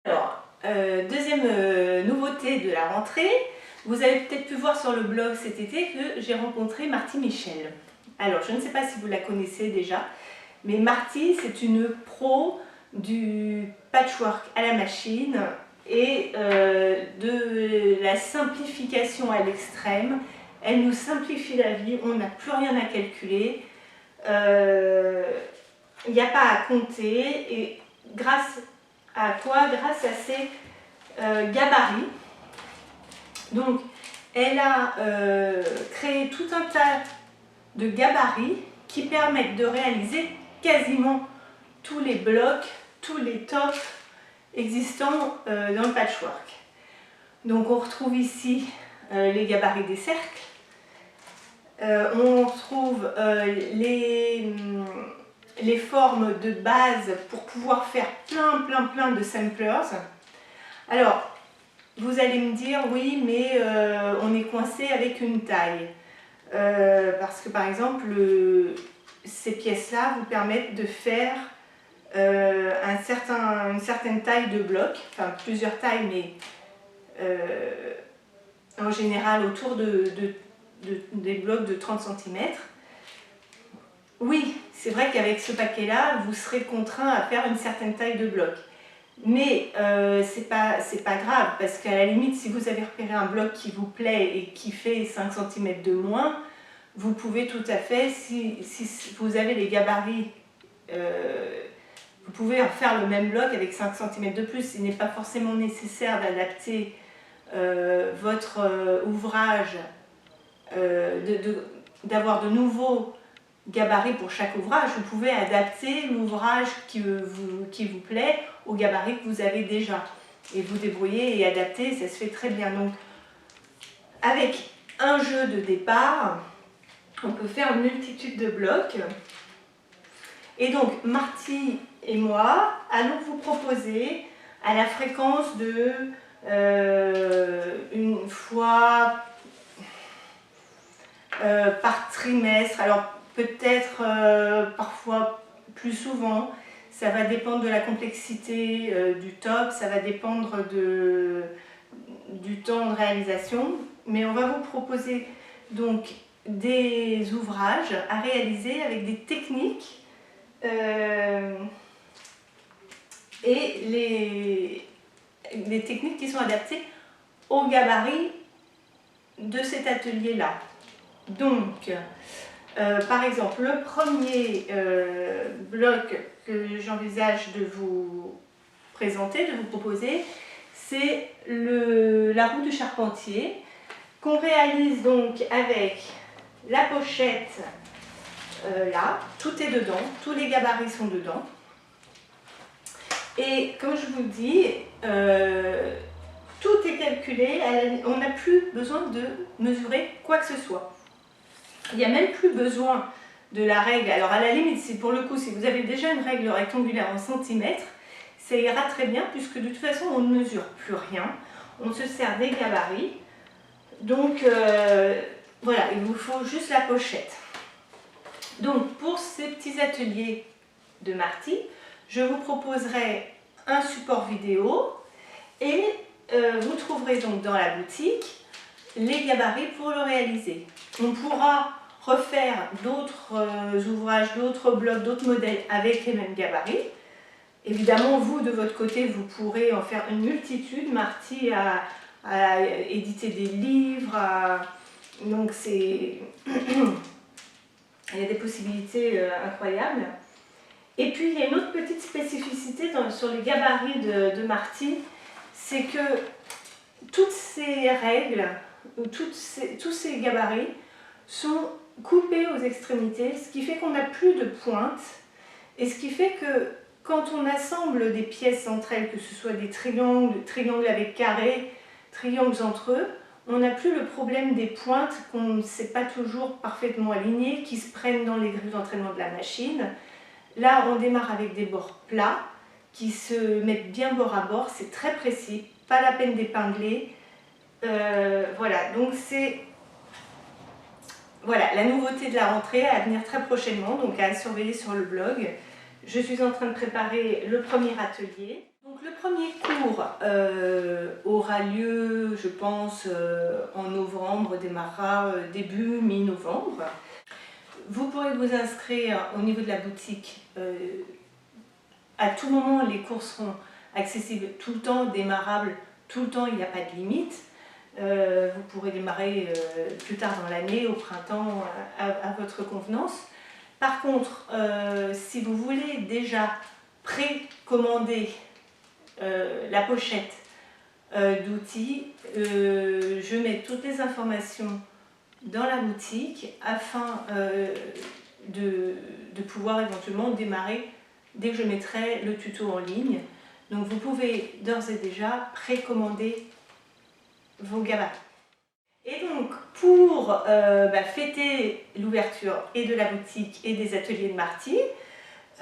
Alors, deuxième nouveauté de la rentrée, vous avez peut-être pu voir sur le blog cet été que j'ai rencontré Marty Michel. Alors, je ne sais pas si vous la connaissez déjà, mais Marty, c'est une pro du patchwork à la machine et de la simplification à l'extrême. Elle nous simplifie la vie, on n'a plus rien à calculer, il n'y a pas à compter et grâce à quoi? Grâce à ses gabarits. Donc, elle a créé tout un tas de gabarits qui permettent de réaliser quasiment tous les blocs, tous les tops existants dans le patchwork. Donc, on retrouve ici les gabarits des cercles. On retrouve les formes de base pour pouvoir faire plein de samplers. Alors, vous allez me dire, oui, mais on est coincé avec une taille. Parce que par exemple, ces pièces-là vous permettent de faire une certaine taille de bloc, enfin plusieurs tailles, mais en général autour des blocs de 30 cm. Oui, c'est vrai qu'avec ce paquet-là, vous serez contraint à faire une certaine taille de bloc. Mais c'est pas grave, parce qu'à la limite, si vous avez repéré un bloc qui vous plaît et qui fait 5 cm de moins, vous pouvez tout à fait, si vous avez les gabarits, vous pouvez faire le même bloc avec 5 cm de plus. Il n'est pas forcément nécessaire d'adapter votre ouvrage, d'avoir de nouveaux gabarit pour chaque ouvrage. Vous pouvez adapter l'ouvrage qui vous plaît au gabarit que vous avez déjà et vous débrouiller et adapter, ça se fait très bien. Donc avec un jeu de départ, on peut faire une multitude de blocs. Et donc Marty et moi allons vous proposer à la fréquence de une fois par trimestre. Alors peut-être parfois plus souvent, ça va dépendre de la complexité du top, ça va dépendre du temps de réalisation, mais on va vous proposer donc des ouvrages à réaliser avec des techniques et les techniques qui sont adaptées au gabarit de cet atelier-là. Donc, par exemple, le premier bloc que j'envisage de vous présenter, de vous proposer, c'est la roue du charpentier qu'on réalise donc avec la pochette là, tout est dedans, tous les gabarits sont dedans. Et comme je vous dis, tout est calculé, on n'a plus besoin de mesurer quoi que ce soit. Il n'y a même plus besoin de la règle. Alors à la limite, si pour le coup, si vous avez déjà une règle rectangulaire en centimètres, ça ira très bien puisque de toute façon, on ne mesure plus rien. On se sert des gabarits. Donc voilà, il vous faut juste la pochette. Donc pour ces petits ateliers de Marty, je vous proposerai un support vidéo et vous trouverez donc dans la boutique les gabarits pour le réaliser. On pourra refaire d'autres ouvrages, d'autres blocs, d'autres modèles avec les mêmes gabarits. Évidemment, vous, de votre côté, vous pourrez en faire une multitude. Marty a édité des livres, donc c'est... il y a des possibilités incroyables. Et puis, il y a une autre petite spécificité sur les gabarits de Marty, c'est que toutes ces règles, tous ces gabarits sont coupés aux extrémités, ce qui fait qu'on n'a plus de pointe et ce qui fait que quand on assemble des pièces entre elles, que ce soit des triangles, triangles avec carrés, triangles entre eux, on n'a plus le problème des pointes qu'on ne sait pas toujours parfaitement alignées, qui se prennent dans les griffes d'entraînement de la machine. Là, on démarre avec des bords plats qui se mettent bien bord à bord, c'est très précis, pas la peine d'épingler. Voilà, donc c'est la nouveauté de la rentrée à venir très prochainement, donc à surveiller sur le blog. Je suis en train de préparer le premier atelier. Donc Donc le premier cours aura lieu, je pense, en novembre, démarrera début mi-novembre. Vous pourrez vous inscrire au niveau de la boutique. À tout moment, les cours seront accessibles tout le temps, démarrables tout le temps, il n'y a pas de limite. Vous pourrez démarrer plus tard dans l'année, au printemps, à votre convenance. Par contre, si vous voulez déjà précommander la pochette d'outils, je mets toutes les informations dans la boutique afin de pouvoir éventuellement démarrer dès que je mettrai le tuto en ligne. Donc vous pouvez d'ores et déjà précommander vos gabarits. Et donc pour fêter l'ouverture et de la boutique et des ateliers de Marty,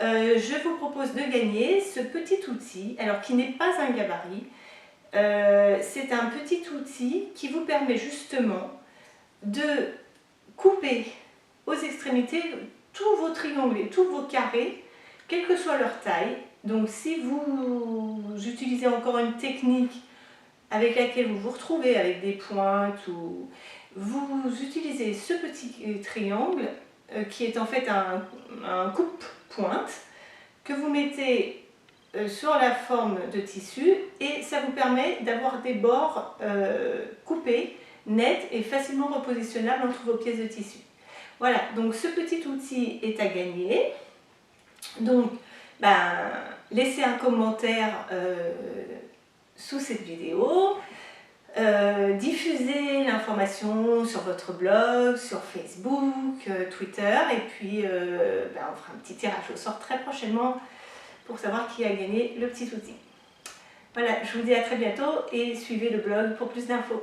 je vous propose de gagner ce petit outil, alors qui n'est pas un gabarit, c'est un petit outil qui vous permet justement de couper aux extrémités tous vos triangles et tous vos carrés, quelle que soit leur taille. Donc si vous utilisez encore une technique avec laquelle vous vous retrouvez avec des pointes, ou vous utilisez ce petit triangle qui est en fait un coupe-pointe que vous mettez sur la forme de tissu, et ça vous permet d'avoir des bords coupés, nets et facilement repositionnables entre vos pièces de tissu. Voilà, donc ce petit outil est à gagner. Donc, laissez un commentaire sous cette vidéo, diffusez l'information sur votre blog, sur Facebook, Twitter, et puis on fera un petit tirage au sort très prochainement pour savoir qui a gagné le petit outil. Voilà, je vous dis à très bientôt et suivez le blog pour plus d'infos.